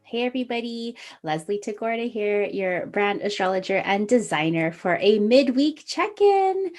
Hey everybody, Leslie Tagorda here, your brand astrologer and designer for a midweek check-in.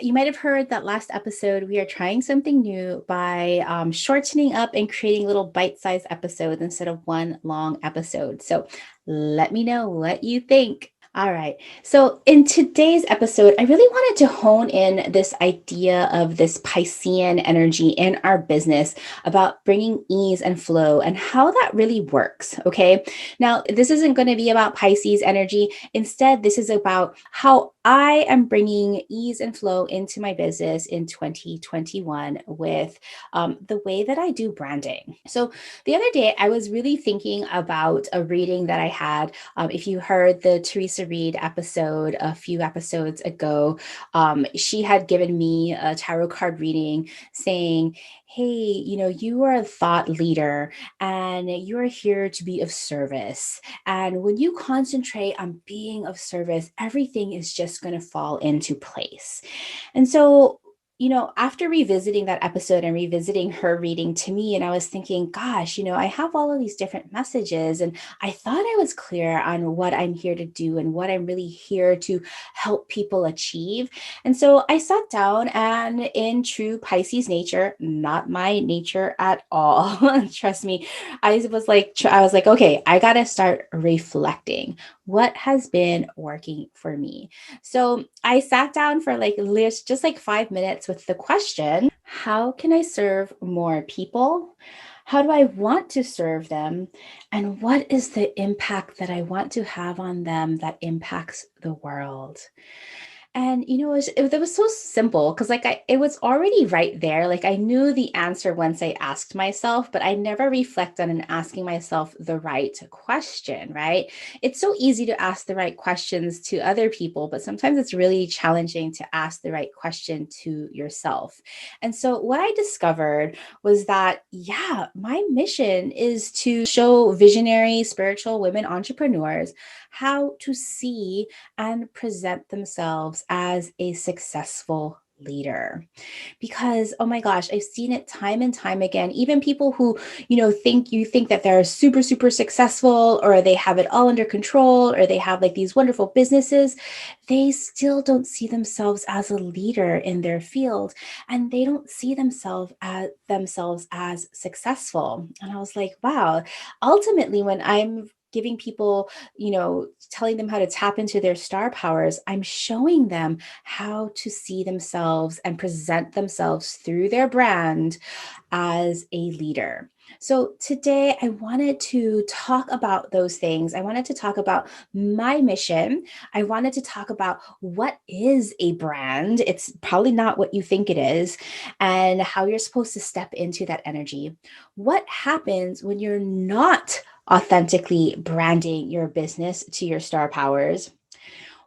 You might have heard that last episode, we are trying something new by shortening up and creating little bite-sized episodes instead of one long episode. So let me know what you think. All right. So, in today's episode, I really wanted to hone in this idea of this Piscean energy in our business about bringing ease and flow and how that really works. Okay. Now, this isn't going to be about Pisces energy. Instead, this is about how I am bringing ease and flow into my business in 2021 with the way that I do branding. So, the other day, I was really thinking about a reading that I had. If you heard the Teresa Reed episode a few episodes ago, she had given me a tarot card reading saying, hey, you are a thought leader and you're here to be of service. And when you concentrate on being of service, everything is just going to fall into place. And so, after revisiting that episode and revisiting her reading to me, and I was thinking, gosh, I have all of these different messages, and I thought I was clear on what I'm here to do and what I'm really here to help people achieve. And so I sat down and, in true Pisces nature, not my nature at all, trust me, I was like, okay, I got to start reflecting. What has been working for me? So I sat down for just like 5 minutes with the question, how can I serve more people? How do I want to serve them? And what is the impact that I want to have on them that impacts the world? And it was so simple because it was already right there. Like I knew the answer once I asked myself, but I never reflect on and asking myself the right question, right? It's so easy to ask the right questions to other people, but sometimes it's really challenging to ask the right question to yourself. And so what I discovered was that, yeah, my mission is to show visionary spiritual women entrepreneurs how to see and present themselves as a successful leader. Because, oh my gosh, I've seen it time and time again. Even people who, think that they're super, super successful, or they have it all under control, or they have like these wonderful businesses, they still don't see themselves as a leader in their field. And they don't see themselves as successful. And I was like, wow, ultimately, when I'm giving people, telling them how to tap into their star powers, I'm showing them how to see themselves and present themselves through their brand as a leader. So today I wanted to talk about those things. I wanted to talk about my mission. I wanted to talk about what is a brand. It's probably not what you think it is, and how you're supposed to step into that energy. What happens when you're not authentically branding your business to your star powers?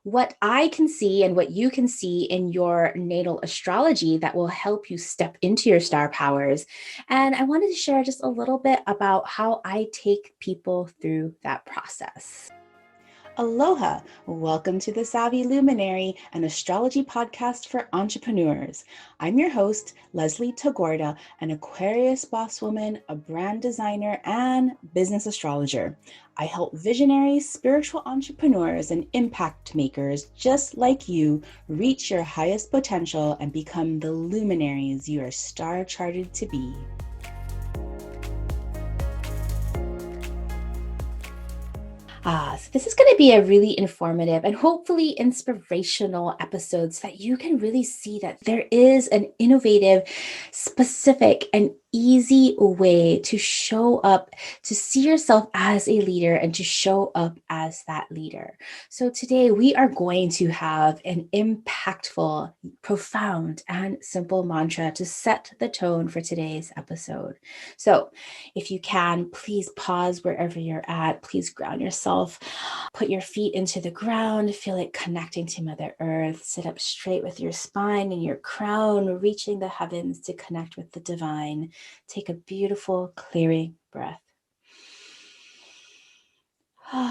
What I can see and what you can see in your natal astrology that will help you step into your star powers. And I wanted to share just a little bit about how I take people through that process. Aloha! Welcome to the Savvy Luminary, an astrology podcast for entrepreneurs. I'm your host, Leslie Tagorda, an Aquarius boss woman, a brand designer, and business astrologer. I help visionary spiritual entrepreneurs and impact makers just like you reach your highest potential and become the luminaries you are star charted to be. So this is going to be a really informative and hopefully inspirational episode so that you can really see that there is an innovative, specific, and easy way to show up, to see yourself as a leader and to show up as that leader. So today we are going to have an impactful, profound, and simple mantra to set the tone for today's episode. So if you can, please pause wherever you're at. Please ground yourself. Put your feet into the ground. Feel it connecting to Mother Earth. Sit up straight with your spine and your crown reaching the heavens to connect with the divine. Take a beautiful, clearing breath. And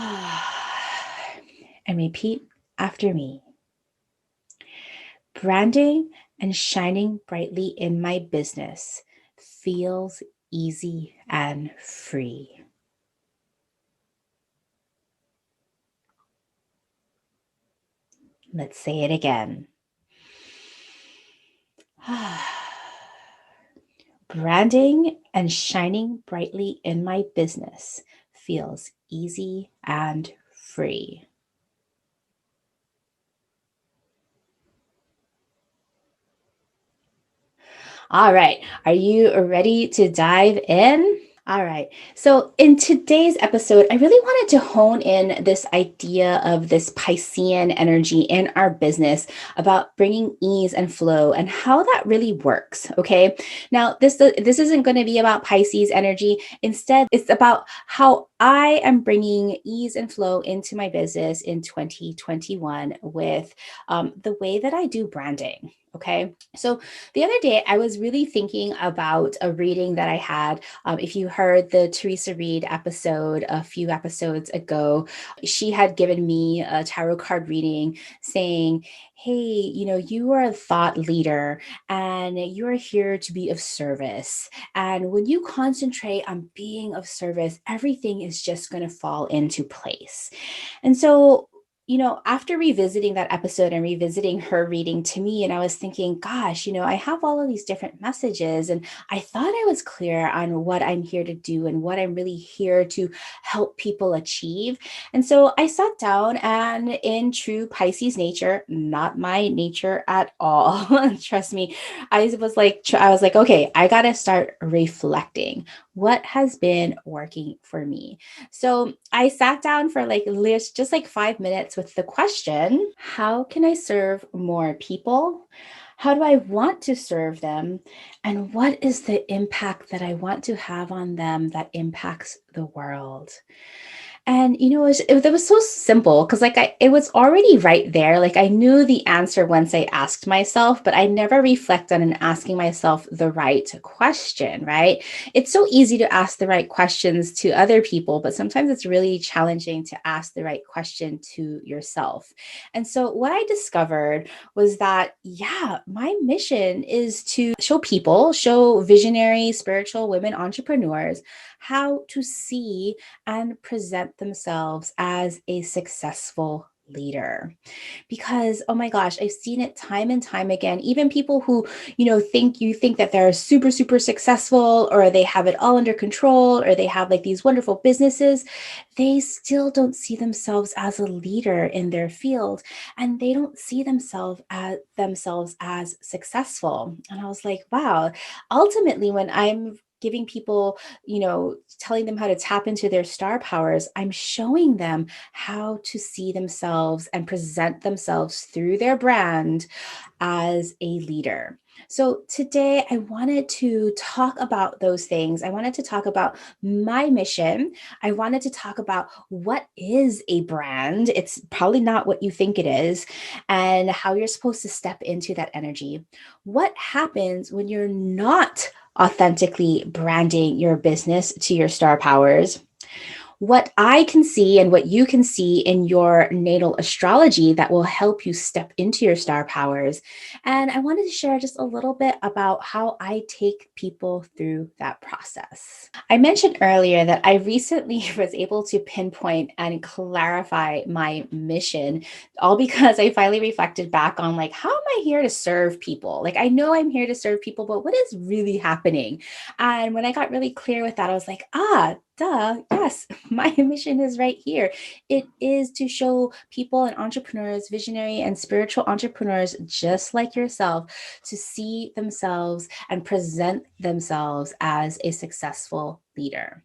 repeat after me. Branding and shining brightly in my business feels easy and free. Let's say it again. Branding and shining brightly in my business feels easy and free. All right. Are you ready to dive in? All right. So, in today's episode, I really wanted to hone in this idea of this Piscean energy in our business about bringing ease and flow and how that really works. Okay. Now, this isn't going to be about Pisces energy. Instead, it's about how I am bringing ease and flow into my business in 2021 with the way that I do branding. Okay. So, the other day, I was really thinking about a reading that I had. If you heard the Teresa Reed episode a few episodes ago, she had given me a tarot card reading saying, hey, you are a thought leader and you are here to be of service. And when you concentrate on being of service, everything is just going to fall into place. And so, after revisiting that episode and revisiting her reading to me, and I was thinking, gosh, I have all of these different messages, and I thought I was clear on what I'm here to do and what I'm really here to help people achieve. And so I sat down, and in true Pisces nature, not my nature at all, trust me, I was like, okay, I got to start reflecting what has been working for me. So I sat down for just like 5 minutes with the question, how can I serve more people? How do I want to serve them? And what is the impact that I want to have on them that impacts the world? And it was so simple because it was already right there. Like I knew the answer once I asked myself, but I never reflect on and asking myself the right question, right? It's so easy to ask the right questions to other people, but sometimes it's really challenging to ask the right question to yourself. And so what I discovered was that, yeah, my mission is to show visionary spiritual women entrepreneurs how to see and present themselves as a successful leader. Because, oh my gosh, I've seen it time and time again. Even people who, think that they're super, super successful or they have it all under control or they have like these wonderful businesses, they still don't see themselves as a leader in their field and they don't see themselves as successful. And I was like, wow, ultimately, when I'm giving people, telling them how to tap into their star powers, I'm showing them how to see themselves and present themselves through their brand as a leader. So today I wanted to talk about those things. I wanted to talk about my mission. I wanted to talk about what is a brand. It's probably not what you think it is, and how you're supposed to step into that energy. What happens when you're not authentically branding your business to your star powers? What I can see and what you can see in your natal astrology that will help you step into your star powers. And I wanted to share just a little bit about how I take people through that process. I mentioned earlier that I recently was able to pinpoint and clarify my mission, all because I finally reflected back on how am I here to serve people? Like I know I'm here to serve people, but what is really happening? And when I got really clear with that, I was like, duh, yes, my mission is right here. It is to show people and entrepreneurs, visionary and spiritual entrepreneurs just like yourself, to see themselves and present themselves as a successful leader.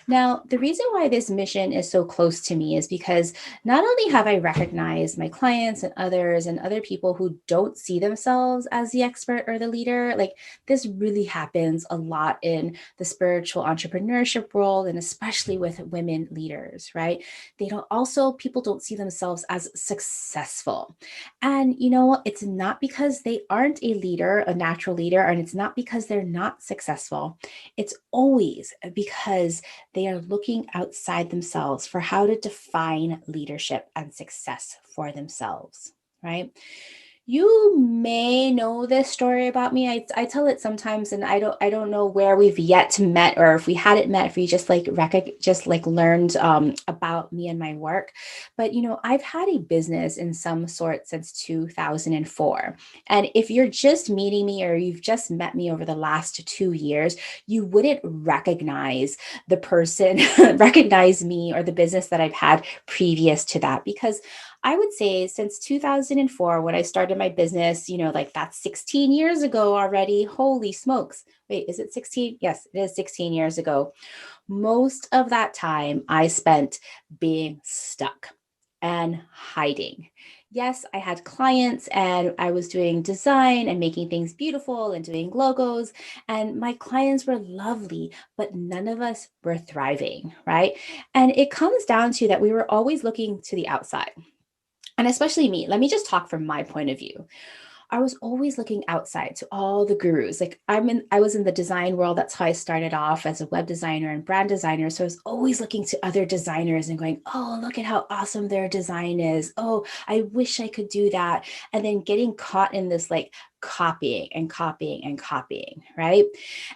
Now, the reason why this mission is so close to me is because not only have I recognized my clients and other people who don't see themselves as the expert or the leader, like this really happens a lot in the spiritual entrepreneurship world and especially with women leaders, right? People don't see themselves as successful. And it's not because they aren't a leader, a natural leader, and it's not because they're not successful. It's always because they are looking outside themselves for how to define leadership and success for themselves, right? You may know this story about me. I tell it sometimes, and I don't know where we've yet met, or if we hadn't met, if we just like just like learned about me and my work. But I've had a business in some sort since 2004. And if you're just meeting me or you've just met me over the last 2 years, you wouldn't recognize the person, recognize me or the business that I've had previous to that, because I would say since 2004, when I started my business, like that's 16 years ago already. Holy smokes. Wait, is it 16? Yes, it is 16 years ago. Most of that time I spent being stuck and hiding. Yes, I had clients and I was doing design and making things beautiful and doing logos, and my clients were lovely, but none of us were thriving, right? And it comes down to that we were always looking to the outside. And especially me, let me just talk from my point of view. I was always looking outside to all the gurus. Like I was in the design world. That's how I started off as a web designer and brand designer. So I was always looking to other designers and going, oh, look at how awesome their design is. Oh, I wish I could do that. And then getting caught in this like copying and copying and copying, right?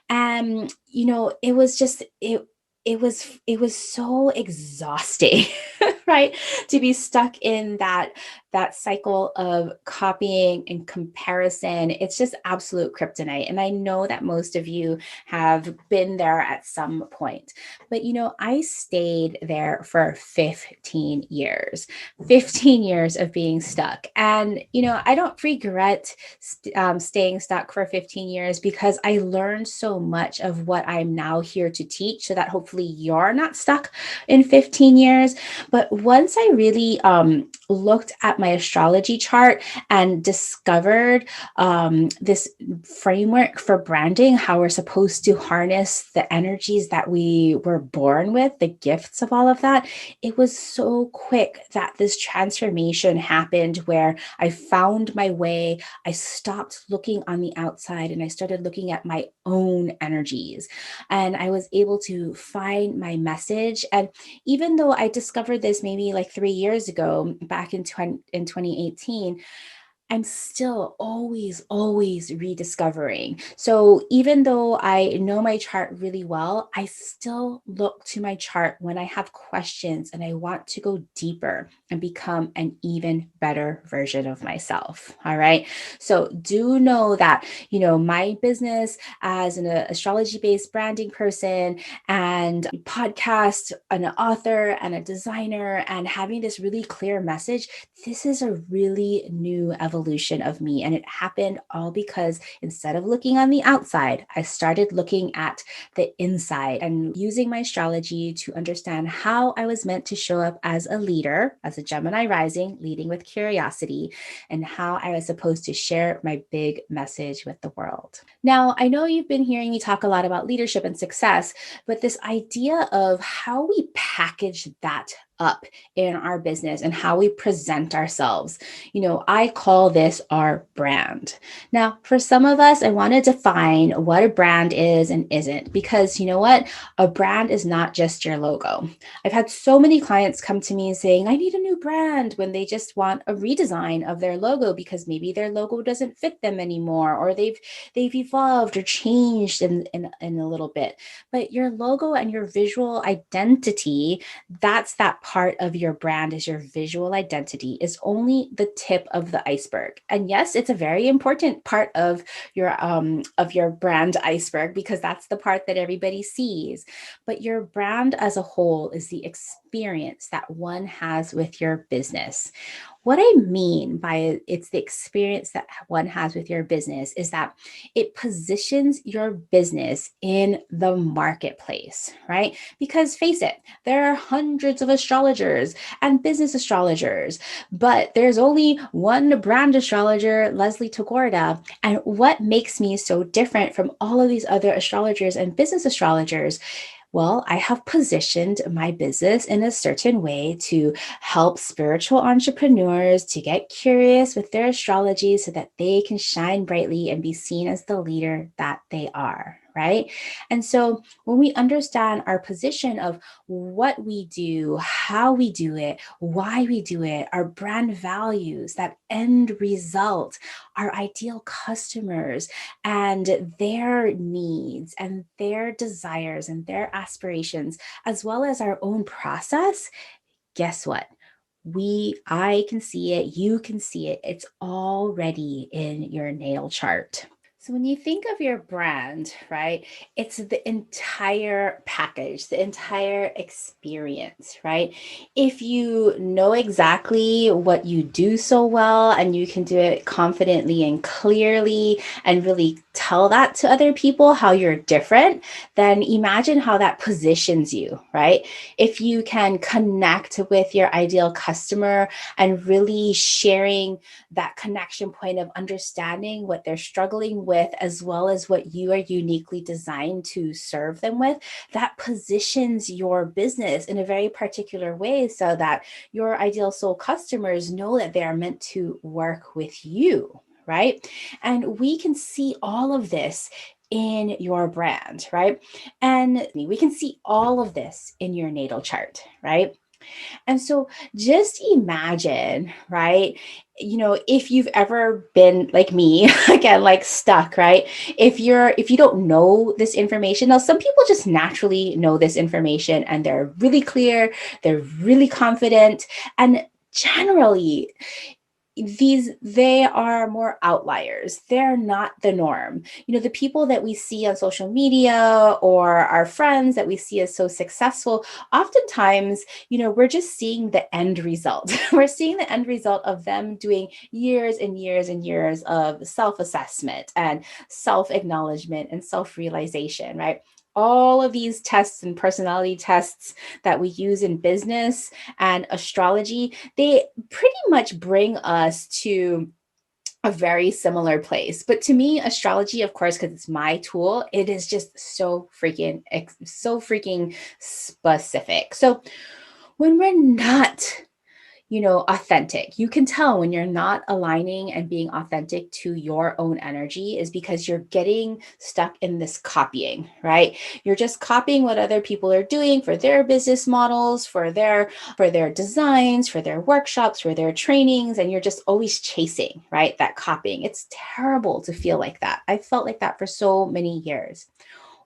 And it was just it was so exhausting, right? To be stuck in that cycle of copying and comparison. It's just absolute kryptonite. And I know that most of you have been there at some point. But I stayed there for 15 years. 15 years of being stuck. And I don't regret staying stuck for 15 years, because I learned so much of what I'm now here to teach, so that hopefully you're not stuck in 15 years. But once I really looked at my astrology chart and discovered this framework for branding, how we're supposed to harness the energies that we were born with, the gifts of all of that, it was so quick that this transformation happened where I found my way. I stopped looking on the outside and I started looking at my own energies. And I was able to find my message. And even though I discovered this maybe like 3 years ago, back in 2018, I'm still always rediscovering. So even though I know my chart really well, I still look to my chart when I have questions and I want to go deeper and become an even better version of myself. All right. So do know that, my business as an astrology based branding person and podcast, an author and a designer, and having this really clear message, this is a really new evolution of me. And it happened all because instead of looking on the outside, I started looking at the inside and using my astrology to understand how I was meant to show up as a leader, as a Gemini rising, leading with curiosity, and how I was supposed to share my big message with the world. Now, I know you've been hearing me talk a lot about leadership and success, but this idea of how we package that up in our business and how we present ourselves. I call this our brand. Now, for some of us, I want to define what a brand is and isn't, because you know what? A brand is not just your logo. I've had so many clients come to me saying, I need a new brand, when they just want a redesign of their logo because maybe their logo doesn't fit them anymore, or they've evolved or changed in a little bit. But your logo and your visual identity, that's that part of your brand, is your visual identity, is only the tip of the iceberg. And yes, it's a very important part of your brand iceberg, because that's the part that everybody sees. But your brand as a whole is the experience that one has with your business. What I mean by it's the experience that one has with your business is that it positions your business in the marketplace, right? Because face it, there are hundreds of astrologers and business astrologers, but there's only one brand astrologer, Leslie Tagorda. And what makes me so different from all of these other astrologers and business astrologers? Well, I have positioned my business in a certain way to help spiritual entrepreneurs to get curious with their astrology so that they can shine brightly and be seen as the leader that they are. right? And so when we understand our position of what we do, how we do it, why we do it, our brand values, that end result, our ideal customers, and their needs and their desires and their aspirations, as well as our own process, guess what? I can see it, you can see it. It's already in your natal chart. So when you think of your brand, right, it's the entire package, the entire experience, right? If you know exactly what you do so well and you can do it confidently and clearly and really tell that to other people how you're different, then imagine how that positions you, right? If you can connect with your ideal customer and really sharing that connection point of understanding what they're struggling with, as well as what you are uniquely designed to serve them with, that positions your business in a very particular way so that your ideal soul customers know that they are meant to work with you, right? And we can see all of this in your brand, right? And we can see all of this in your natal chart, right? And so just imagine, right? If you've ever been like me, again, like stuck, right? If you don't know this information, now some people just naturally know this information and they're really clear, they're really confident, and generally they are more outliers. They're not the norm. The people that we see on social media or our friends that we see as so successful, oftentimes, we're just seeing the end result. We're seeing the end result of them doing years and years and years of self-assessment and self-acknowledgement and self-realization, right? All of these tests and personality tests that we use in business and astrology, they pretty much bring us to a very similar place. But to me, astrology, of course, because it's my tool, it is just so freaking specific. So when we're not authentic. You can tell when you're not aligning and being authentic to your own energy is because you're getting stuck in this copying, right? You're just copying what other people are doing for their business models, for their designs, for their workshops, for their trainings, and you're just always chasing, right? That copying. It's terrible to feel like that. I felt like that for so many years.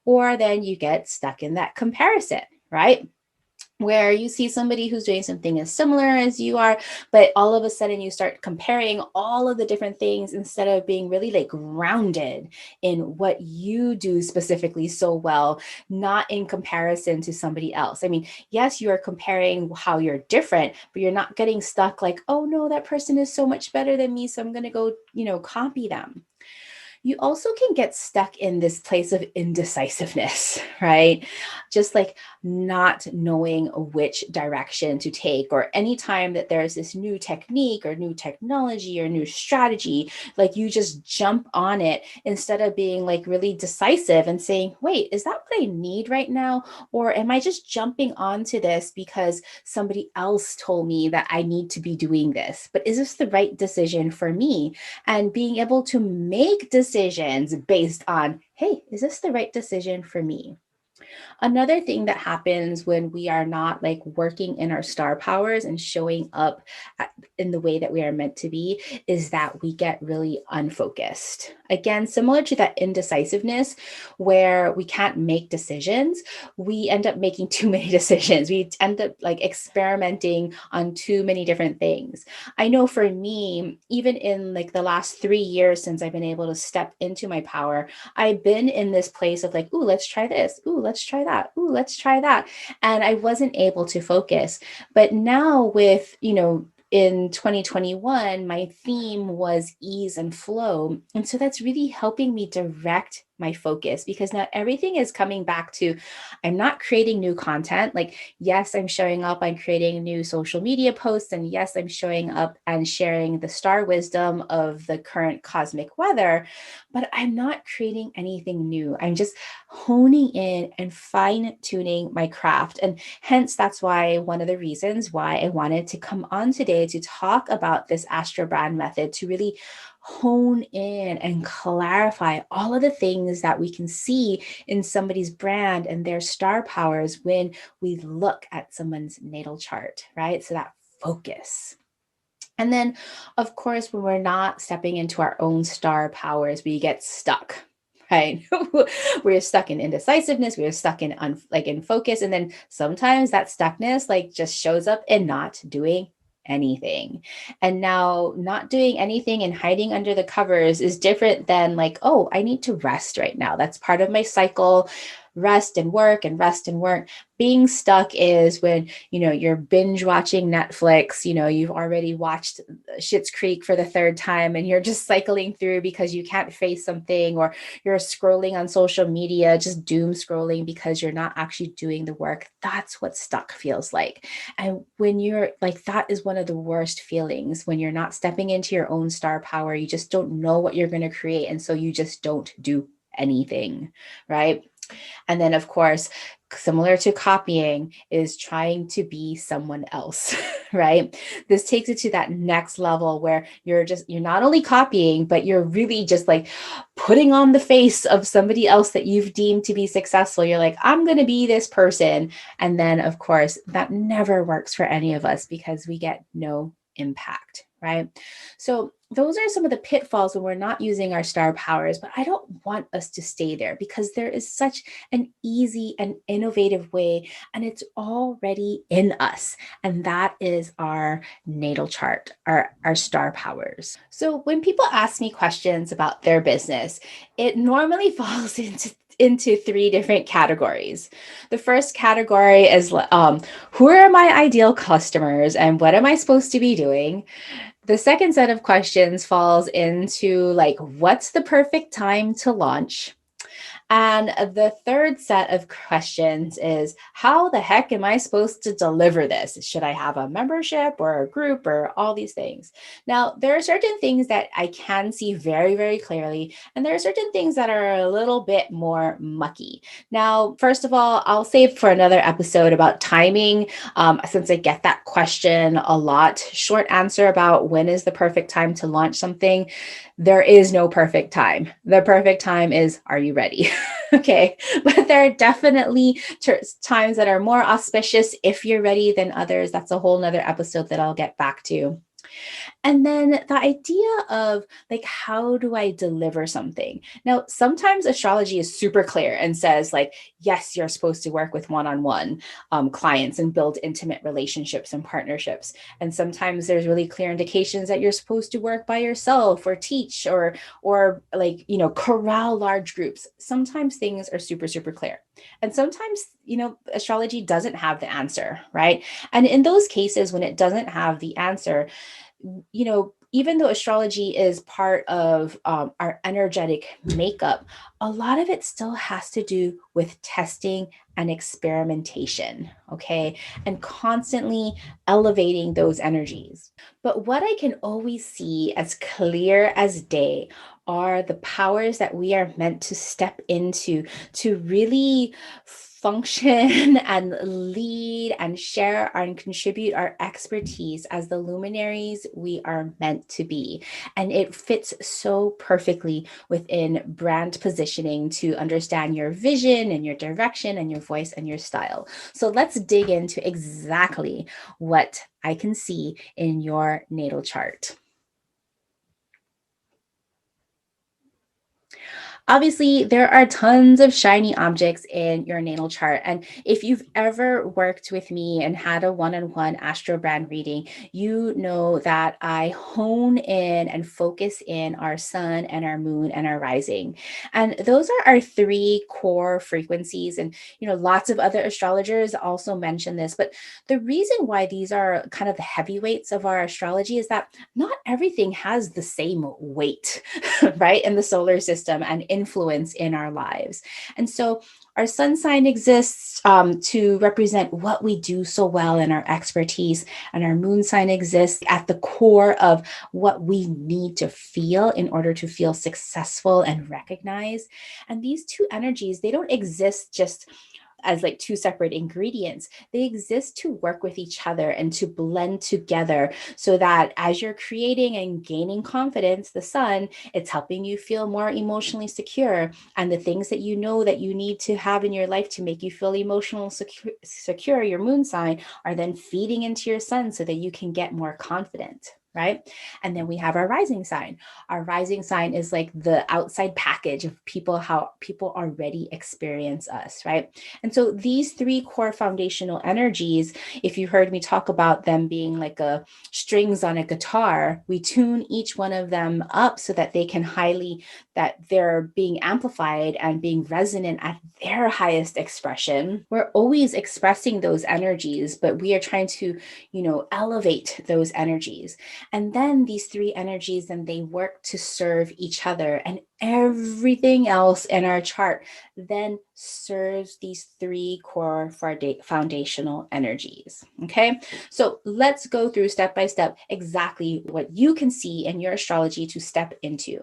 Or then you get stuck in that comparison, right? Where you see somebody who's doing something as similar as you are, but all of a sudden you start comparing all of the different things instead of being really like grounded in what you do specifically so well, not in comparison to somebody else. I mean, yes, you are comparing how you're different, but you're not getting stuck like, oh no, that person is so much better than me, so I'm going to go, copy them. You also can get stuck in this place of indecisiveness, right? Just like not knowing which direction to take, or anytime that there's this new technique or new technology or new strategy, like you just jump on it instead of being like really decisive and saying, wait, is that what I need right now? Or am I just jumping onto this because somebody else told me that I need to be doing this? But is this the right decision for me? And being able to make decisions based on, hey, is this the right decision for me? Another thing that happens when we are not like working in our star powers and showing up in the way that we are meant to be is that we get really unfocused. Again, similar to that indecisiveness where we can't make decisions, we end up making too many decisions. We end up like experimenting on too many different things. I know for me, even in like the last 3 years since I've been able to step into my power, I've been in this place of like, ooh, let's try this. Ooh, let's try that. Ooh, let's try that. And I wasn't able to focus. But now with, in 2021, my theme was ease and flow. And so that's really helping me direct my focus because now everything is coming back to I'm not creating new content. Like, yes, I'm showing up, I'm creating new social media posts. And yes, I'm showing up and sharing the star wisdom of the current cosmic weather, but I'm not creating anything new. I'm just honing in and fine tuning my craft. And hence, that's why one of the reasons why I wanted to come on today to talk about this AstroBrand method to really hone in and clarify all of the things that we can see in somebody's brand and their star powers when we look at someone's natal chart, right? So that focus. And then, of course, when we're not stepping into our own star powers, we get stuck, right? We're stuck in indecisiveness. We're stuck in in focus, and then sometimes that stuckness just shows up in not doing anything. And now, not doing anything and hiding under the covers is different than oh, I need to rest right now. That's part of my cycle. Rest and work and rest and work. Being stuck is when you're binge watching Netflix. You've already watched Schitt's Creek for the third time and you're just cycling through because you can't face something, or you're scrolling on social media, just doom scrolling because you're not actually doing the work. That's what stuck feels like. And when you're that is one of the worst feelings, when you're not stepping into your own star power. You just don't know what you're going to create, and so you just don't do anything, right? And then, of course, similar to copying, is trying to be someone else, right? This takes it to that next level where you're not only copying, but you're really just putting on the face of somebody else that you've deemed to be successful. You're like, I'm going to be this person. And then, of course, that never works for any of us because we get no impact, right? So those are some of the pitfalls when we're not using our star powers, but I don't want us to stay there because there is such an easy and innovative way, and it's already in us. And that is our natal chart, our star powers. So when people ask me questions about their business, it normally falls into three different categories. The first category is who are my ideal customers and what am I supposed to be doing? The second set of questions falls into what's the perfect time to launch? And the third set of questions is, how the heck am I supposed to deliver this? Should I have a membership or a group or all these things? Now, there are certain things that I can see very, very clearly, and there are certain things that are a little bit more mucky. Now, first of all, I'll save for another episode about timing, since I get that question a lot. Short answer about when is the perfect time to launch something. There is no perfect time. The perfect time is, are you ready? Okay. But there are definitely times that are more auspicious if you're ready than others. That's a whole nother episode that I'll get back to. And then the idea of how do I deliver something? Now, sometimes astrology is super clear and says yes, you're supposed to work with one-on-one clients and build intimate relationships and partnerships. And sometimes there's really clear indications that you're supposed to work by yourself or teach or corral large groups. Sometimes things are super, super clear. And sometimes, astrology doesn't have the answer, right? And in those cases, when it doesn't have the answer, even though astrology is part of our energetic makeup, a lot of it still has to do with testing and experimentation, okay? And constantly elevating those energies. But what I can always see as clear as day are the powers that we are meant to step into to really function and lead and share and contribute our expertise as the luminaries we are meant to be. And it fits so perfectly within brand positioning to understand your vision and your direction and your voice and your style. So let's dig into exactly what I can see in your natal chart. Obviously, there are tons of shiny objects in your natal chart. And if you've ever worked with me and had a one-on-one AstroBrand reading, you know that I hone in and focus in our sun and our moon and our rising. And those are our three core frequencies. And, lots of other astrologers also mention this. But the reason why these are kind of the heavyweights of our astrology is that not everything has the same weight, right, in the solar system and influence in our lives. And so our sun sign exists to represent what we do so well in our expertise, and our moon sign exists at the core of what we need to feel in order to feel successful and recognized. And these two energies, they don't exist just as like two separate ingredients. They exist to work with each other and to blend together so that as you're creating and gaining confidence, the sun, it's helping you feel more emotionally secure. And the things that you know that you need to have in your life to make you feel emotional secure, your moon sign, are then feeding into your sun so that you can get more confident. Right. And then we have our rising sign. Our rising sign is like the outside package of people, how people already experience us. Right. And so these three core foundational energies, if you heard me talk about them being like a strings on a guitar, we tune each one of them up so that that they're being amplified and being resonant at their highest expression. We're always expressing those energies, but we are trying to, elevate those energies. And then these three energies, then they work to serve each other, and everything else in our chart then serves these three core foundational energies. Okay. So let's go through step by step exactly what you can see in your astrology to step into.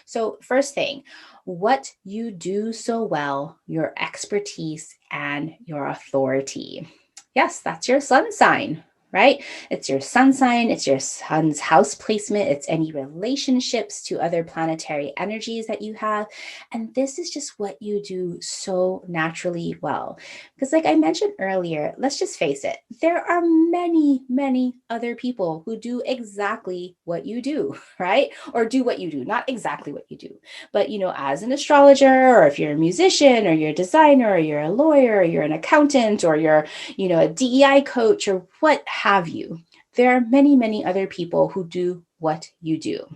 So first thing, what you do so well, your expertise and your authority. Yes, that's your sun sign, right? It's your sun sign, it's your sun's house placement, it's any relationships to other planetary energies that you have. And this is just what you do so naturally well. Because, like I mentioned earlier, let's just face it, there are many, many other people who do exactly what you do, right? Or do what you do, not exactly what you do. But, as an astrologer, or if you're a musician, or you're a designer, or you're a lawyer, or you're an accountant, or you're a DEI coach, or what have you. There are many, many other people who do what you do.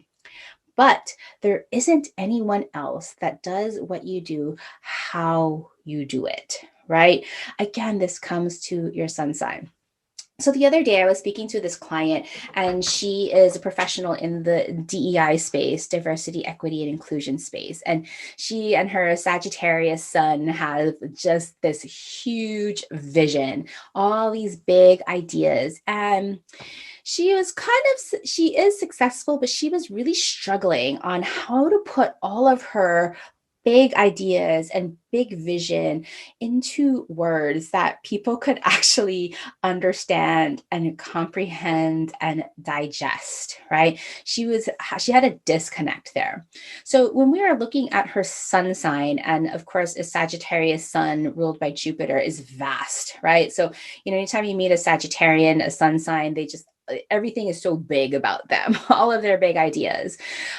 But there isn't anyone else that does what you do, how you do it, right? Again, this comes to your sun sign. So the other day I was speaking to this client, and she is a professional in the DEI space, diversity, equity, and inclusion space. And she and her Sagittarius sun have just this huge vision, all these big ideas. And she is successful, but she was really struggling on how to put all of her big ideas and big vision into words that people could actually understand and comprehend and digest, right? She had a disconnect there. So when we are looking at her sun sign, and of course a Sagittarius sun ruled by Jupiter is vast, right? So anytime you meet a Sagittarian, a sun sign, everything is so big about them, all of their big ideas.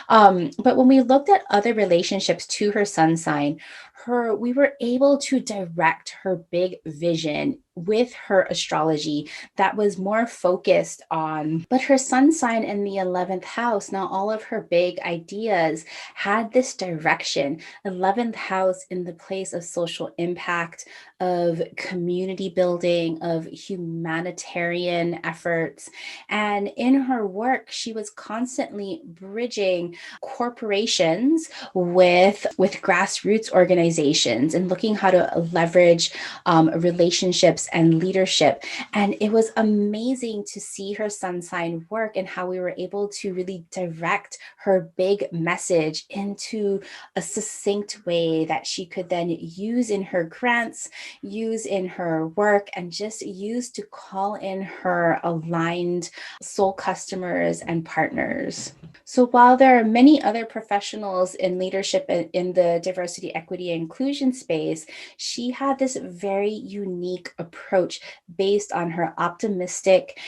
But when we looked at other relationships to her sun sign, we were able to direct her big vision with her astrology that was more focused on, but her sun sign in the 11th house, now all of her big ideas had this direction. 11th house in the place of social impact, of community building, of humanitarian efforts. And in her work, she was constantly bridging corporations with grassroots organizations and looking how to leverage relationships and leadership. And it was amazing to see her sun sign work and how we were able to really direct her big message into a succinct way that she could then use in her grants, use in her work, and just use to call in her aligned soul customers and partners. So while there are many other professionals in leadership in the diversity, equity, and inclusion space, she had this very unique approach based on her optimistic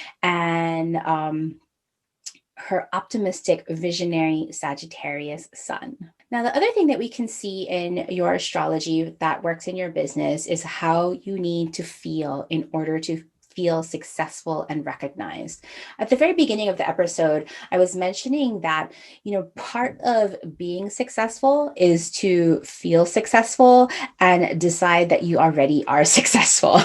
visionary Sagittarius sun. Now, the other thing that we can see in your astrology that works in your business is how you need to feel in order to feel successful and recognized. At the very beginning of the episode, I was mentioning that, part of being successful is to feel successful and decide that you already are successful.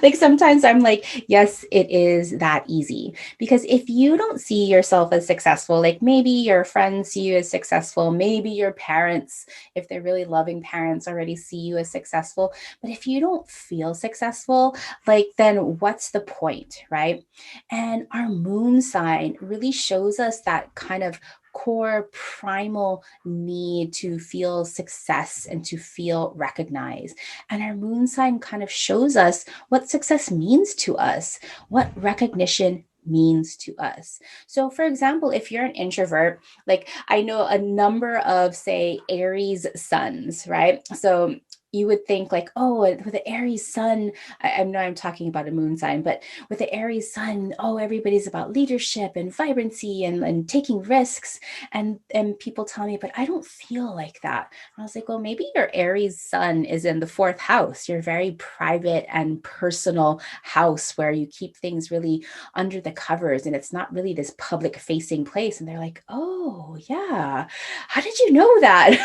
Like sometimes I'm like, yes, it is that easy. Because if you don't see yourself as successful, like maybe your friends see you as successful, maybe your parents, if they're really loving parents, already see you as successful. But if you don't feel successful, then what's the point, right? And our moon sign really shows us that kind of core primal need to feel success and to feel recognized. And our moon sign kind of shows us what success means to us, what recognition means to us. So, for example, if you're an introvert, like I know a number of, say, Aries suns, right? So, you would think like, oh, with the Aries sun, I know I'm talking about a moon sign, but with the Aries sun, oh, everybody's about leadership and vibrancy and taking risks. And people tell me, but I don't feel like that. And I was like, well, maybe your Aries sun is in the fourth house, your very private and personal house where you keep things really under the covers and it's not really this public facing place. And they're like, oh, yeah. How did you know that?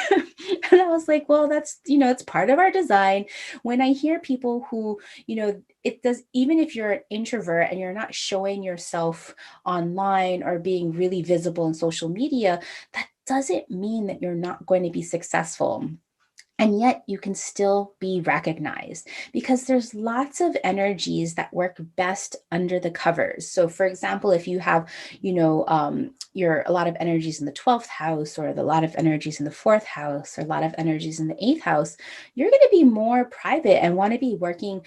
And I was like, well, that's, it's part of our design. When I hear people who, it does, even if you're an introvert and you're not showing yourself online or being really visible in social media, that doesn't mean that you're not going to be successful. And yet you can still be recognized because there's lots of energies that work best under the covers. So for example, if you have, a lot of energies in the 12th house, or a lot of energies in the fourth house, or a lot of energies in the eighth house, you're going to be more private and want to be working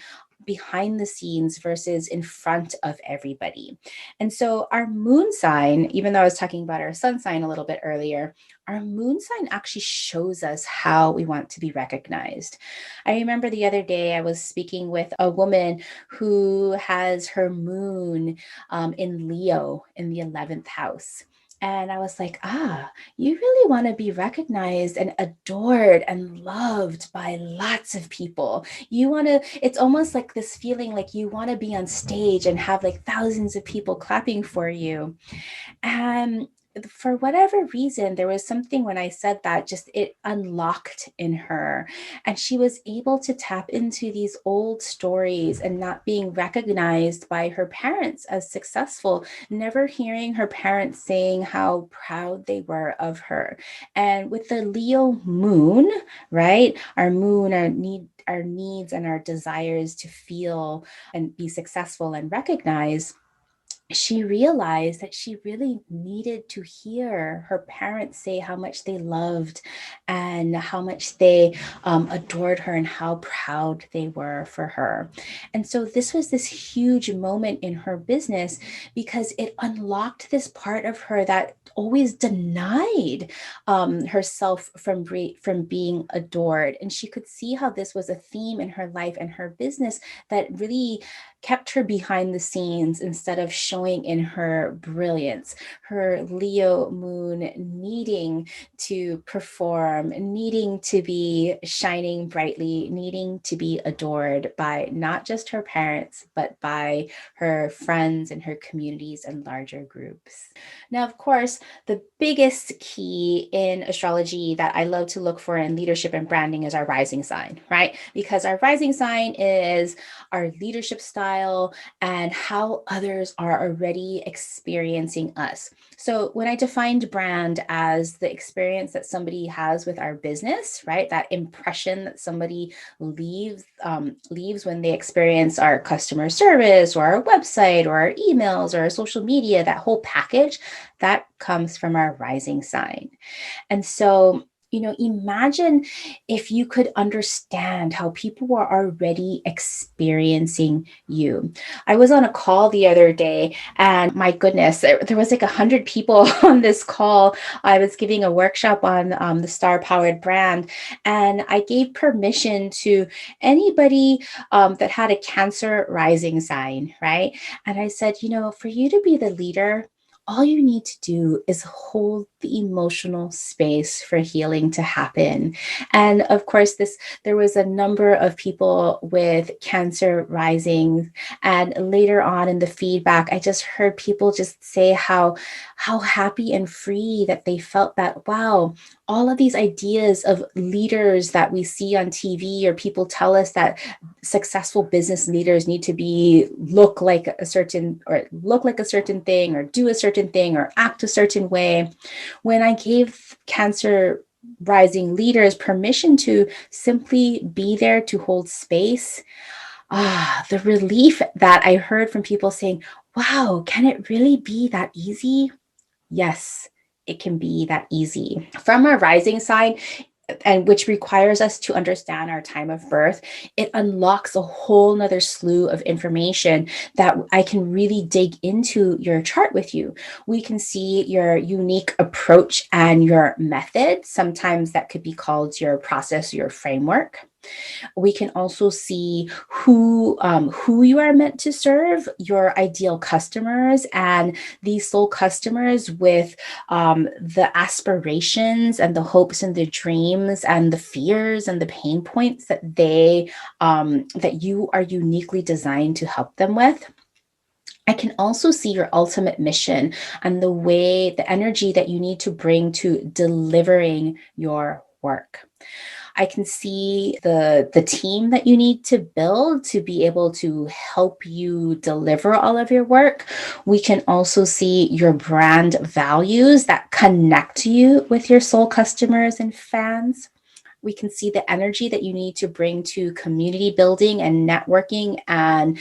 behind the scenes versus in front of everybody. And so our moon sign, even though I was talking about our sun sign a little bit earlier, our moon sign actually shows us how we want to be recognized. I remember the other day I was speaking with a woman who has her moon in Leo in the 11th house. And I was like, you really want to be recognized and adored and loved by lots of people. You want to, it's almost like this feeling like you want to be on stage and have like thousands of people clapping for you. And for whatever reason, there was something when I said that, just it unlocked in her. And she was able to tap into these old stories and not being recognized by her parents as successful, never hearing her parents saying how proud they were of her. And with the Leo moon, right? Our moon, our needs and our desires to feel and be successful and recognized, she realized that she really needed to hear her parents say how much they loved and how much they adored her and how proud they were for her. And so this was this huge moment in her business because it unlocked this part of her that always denied herself from being adored. And she could see how this was a theme in her life and her business that really kept her behind the scenes instead of showing in her brilliance. Her Leo moon needing to perform, needing to be shining brightly, needing to be adored by not just her parents, but by her friends and her communities and larger groups. Now, of course, the biggest key in astrology that I love to look for in leadership and branding is our rising sign, right? Because our rising sign is our leadership style and how others are already experiencing us. So when I defined brand as the experience that somebody has with our business, right? That impression that somebody leaves when they experience our customer service or our website or our emails or our social media, that whole package, that comes from our rising sign. And so, imagine if you could understand how people were already experiencing you. I was on a call the other day, and my goodness, there was like 100 people on this call. I was giving a workshop on the star powered brand, and I gave permission to anybody that had a Cancer rising sign, right? And I said, for you to be the leader, all you need to do is hold the emotional space for healing to happen. And of course, there was a number of people with Cancer rising. And later on in the feedback, I just heard people just say how happy and free that they felt that, wow, all of these ideas of leaders that we see on TV, or people tell us that successful business leaders need to look like a certain thing, or do a certain thing, or act a certain way. When I gave Cancer rising leaders permission to simply be there to hold space, the relief that I heard from people saying, wow, can it really be that easy? Yes, it can be that easy. From our rising sign, and which requires us to understand our time of birth, it unlocks a whole nother slew of information that I can really dig into your chart with you. We can see your unique approach and your method. Sometimes that could be called your process, your framework. We can also see who you are meant to serve, your ideal customers, and these soul customers with the aspirations and the hopes and the dreams and the fears and the pain points that that you are uniquely designed to help them with. I can also see your ultimate mission and the energy that you need to bring to delivering your work. I can see the team that you need to build to be able to help you deliver all of your work. We can also see your brand values that connect you with your soul customers and fans. We can see the energy that you need to bring to community building and networking and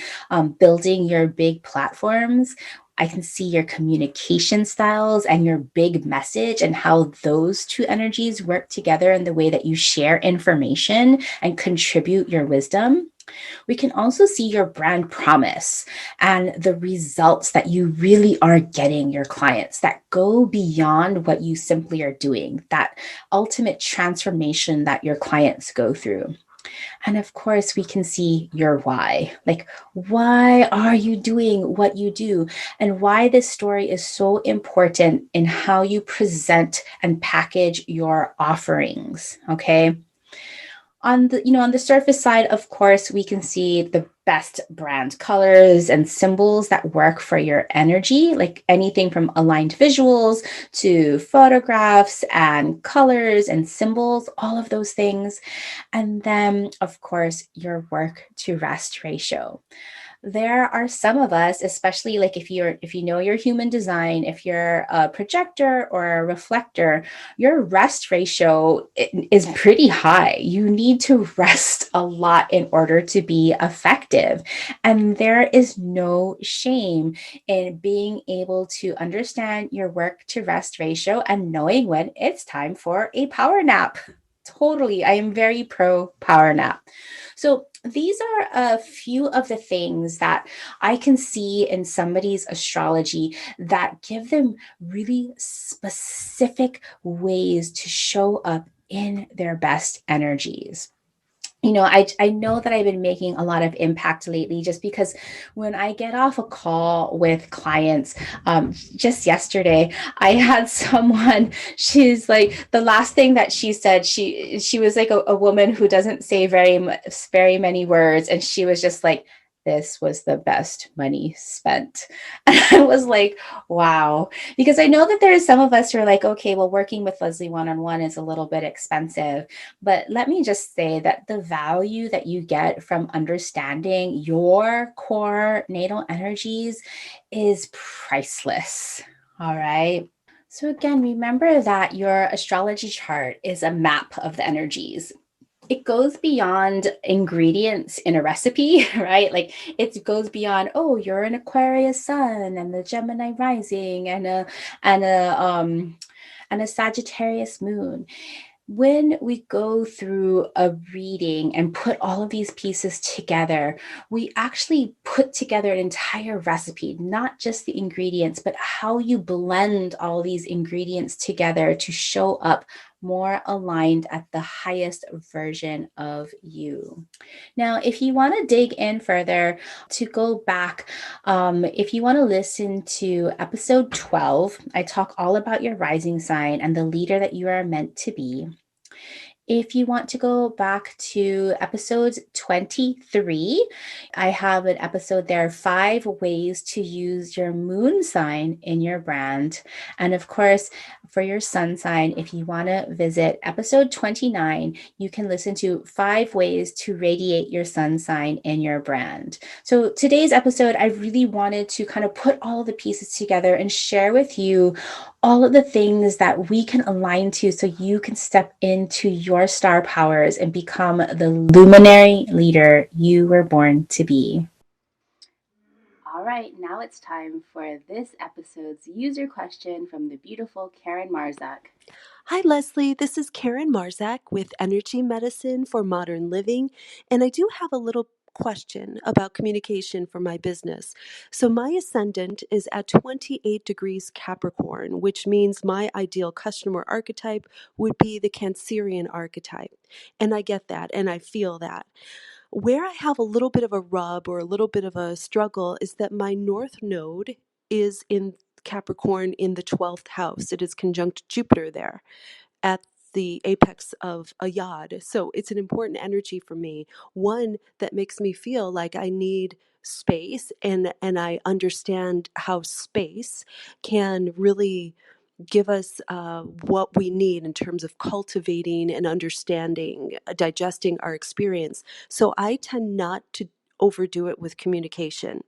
building your big platforms. I can see your communication styles and your big message and how those two energies work together in the way that you share information and contribute your wisdom. We can also see your brand promise and the results that you really are getting your clients that go beyond what you simply are doing, that ultimate transformation that your clients go through. And of course, we can see your why. Like, why are you doing what you do? And why this story is so important in how you present and package your offerings. Okay. On the surface side, of course, we can see the best brand colors and symbols that work for your energy, like anything from aligned visuals to photographs and colors and symbols, all of those things. And then, of course, your work to rest ratio. There are some of us, especially like if you know your human design, if you're a projector or a reflector, your rest ratio is pretty high. You need to rest a lot in order to be effective. And there is no shame in being able to understand your work to rest ratio and knowing when it's time for a power nap. Totally. I am very pro power nap. So these are a few of the things that I can see in somebody's astrology that give them really specific ways to show up in their best energies. I know that I've been making a lot of impact lately just because when I get off a call with clients, just yesterday, I had someone, she's like, the last thing that she said, she was like a woman who doesn't say very many words. And she was just like, this was the best money spent. And I was like, wow. Because I know that there are some of us who are like, okay, well, working with Leslie one-on-one is a little bit expensive. But let me just say that the value that you get from understanding your core natal energies is priceless. All right. So again, remember that your astrology chart is a map of the energies. It goes beyond ingredients in a recipe, right? Like it goes beyond, oh, you're an Aquarius sun and the Gemini rising and a and a Sagittarius moon. When we go through a reading and put all of these pieces together, we actually put together an entire recipe, not just the ingredients, but how you blend all these ingredients together to show up more aligned at the highest version of you. Now, if you want to dig in further, to go back, if you want to listen to episode 12, I talk all about your rising sign and the leader that you are meant to be. If you want to go back to episode 23, I have an episode there, 5 ways to use your moon sign in your brand. And of course, for your sun sign, if you want to visit episode 29, you can listen to 5 ways to radiate your sun sign in your brand. So today's episode, I really wanted to kind of put all the pieces together and share with you all of the things that we can align to so you can step into your star powers and become the luminary leader you were born to be. All right, now it's time for this episode's user question from the beautiful Karen Marzak. Hi, Leslie. This is Karen Marzak with Energy Medicine for Modern Living. And I do have a little question about communication for my business. So, my ascendant is at 28 degrees Capricorn, which means my ideal customer archetype would be the Cancerian archetype. And I get that and I feel that. Where I have a little bit of a rub or a little bit of a struggle is that my North Node is in Capricorn in the 12th house. It is conjunct Jupiter there at the apex of a yod. So it's an important energy for me. One that makes me feel like I need space and I understand how space can really give us what we need in terms of cultivating and understanding, digesting our experience. So I tend not to overdo it with communication.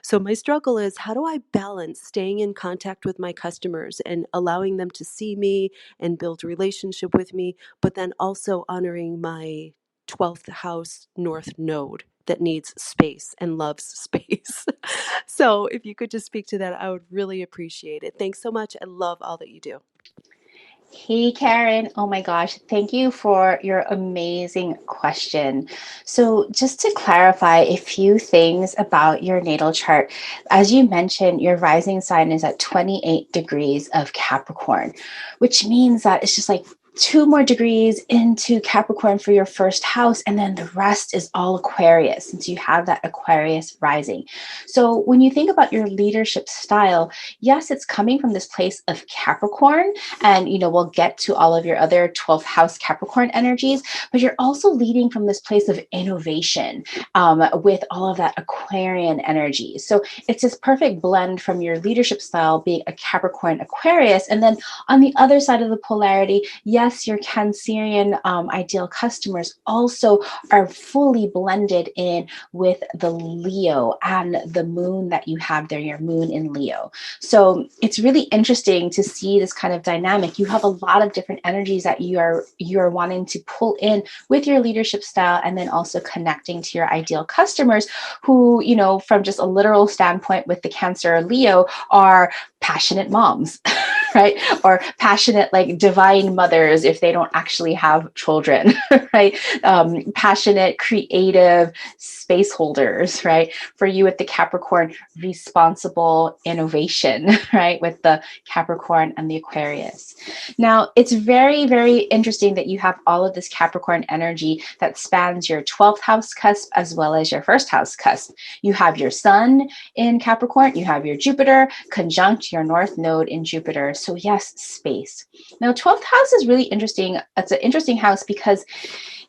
So my struggle is, how do I balance staying in contact with my customers and allowing them to see me and build a relationship with me, but then also honoring my 12th house north node that needs space and loves space. So if you could just speak to that, I would really appreciate it. Thanks so much. I love all that you do. Hey, Karen. Oh my gosh. Thank you for your amazing question. So, just to clarify a few things about your natal chart, as you mentioned, your rising sign is at 28 degrees of Capricorn, which means that it's just like 2 more degrees into Capricorn for your first house, and then the rest is all Aquarius since you have that Aquarius rising. So, when you think about your leadership style, yes, it's coming from this place of Capricorn, and we'll get to all of your other 12th house Capricorn energies, but you're also leading from this place of innovation with all of that Aquarian energy. So it's this perfect blend from your leadership style being a Capricorn Aquarius, and then on the other side of the polarity, yes, your Cancerian ideal customers also are fully blended in with the Leo and the moon that you have there, your moon in Leo. So it's really interesting to see this kind of dynamic. You have a lot of different energies that you're wanting to pull in with your leadership style, and then also connecting to your ideal customers who, from just a literal standpoint with the Cancer or Leo, are passionate moms. Right? Or passionate, like divine mothers if they don't actually have children, right? Passionate, creative space holders, right? For you with the Capricorn, responsible innovation, right? With the Capricorn and the Aquarius. Now, it's very, very interesting that you have all of this Capricorn energy that spans your 12th house cusp as well as your first house cusp. You have your sun in Capricorn, you have your Jupiter conjunct your north node in Jupiter. So yes, space. Now, 12th house is really interesting. It's an interesting house because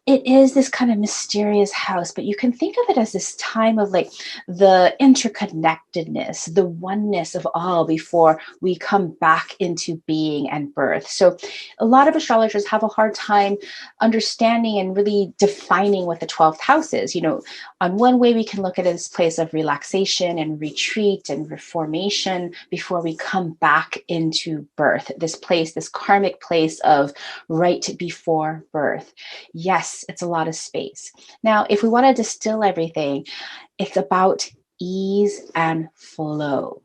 it is this kind of mysterious house, but you can think of it as this time of like the interconnectedness, the oneness of all before we come back into being and birth. So a lot of astrologers have a hard time understanding and really defining what the 12th house is. On one way, we can look at it as a place of relaxation and retreat and reformation before we come back into birth, this place, this karmic place of right before birth. Yes, it's a lot of space. Now, if we want to distill everything, it's about ease and flow.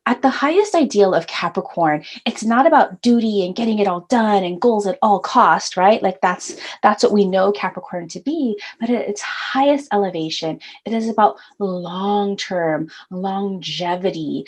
At the highest ideal of Capricorn, it's not about duty and getting it all done and goals at all cost, right? Like that's what we know Capricorn to be. But at its highest elevation, it is about long-term longevity,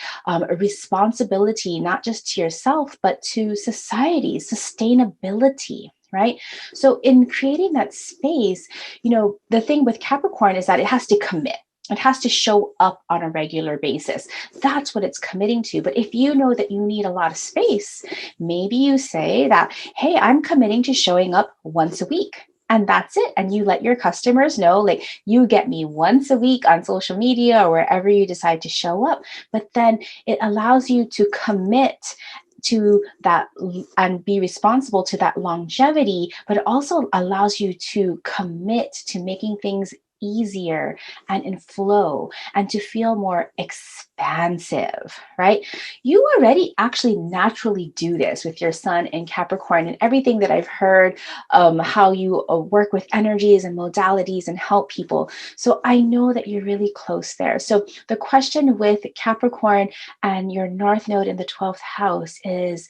responsibility, not just to yourself, but to society, sustainability. Right. So in creating that space, the thing with Capricorn is that it has to commit. It has to show up on a regular basis. That's what it's committing to. But if you know that you need a lot of space, maybe you say that, hey, I'm committing to showing up once a week. And that's it. And you let your customers know, like, you get me once a week on social media or wherever you decide to show up. But then it allows you to commit to that and be responsible to that longevity, but it also allows you to commit to making things easier and in flow and to feel more expansive, right? You already actually naturally do this with your sun in Capricorn, and everything that I've heard, how you work with energies and modalities and help people. So I know that you're really close there. So the question with Capricorn and your North Node in the 12th house is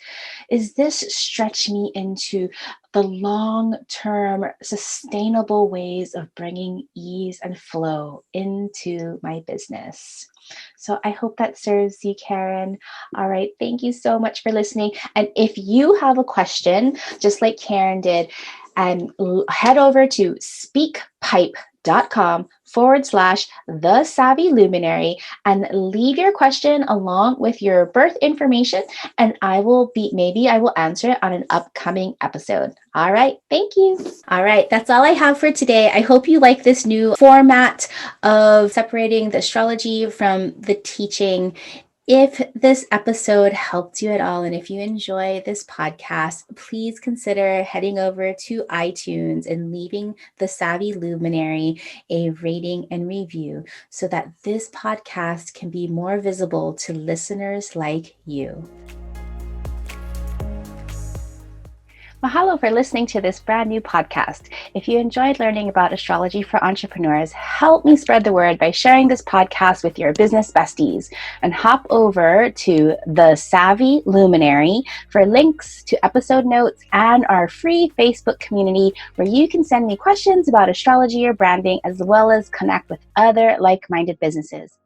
this stretch me into the long-term sustainable ways of bringing ease and flow into my business? So I hope that serves you, Karen. All right. Thank you so much for listening. And if you have a question, just like Karen did, and head over to speakpipe.com/the savvy luminary and leave your question along with your birth information, and maybe I will answer it on an upcoming episode. All right. Thank you. All right. That's all I have for today. I hope you like this new format of separating the astrology from the teaching. If this episode helped you at all, and if you enjoy this podcast, please consider heading over to iTunes and leaving The Savvy Luminary a rating and review so that this podcast can be more visible to listeners like you. Mahalo for listening to this brand new podcast. If you enjoyed learning about astrology for entrepreneurs, help me spread the word by sharing this podcast with your business besties, and hop over to The Savvy Luminary for links to episode notes and our free Facebook community where you can send me questions about astrology or branding, as well as connect with other like-minded businesses.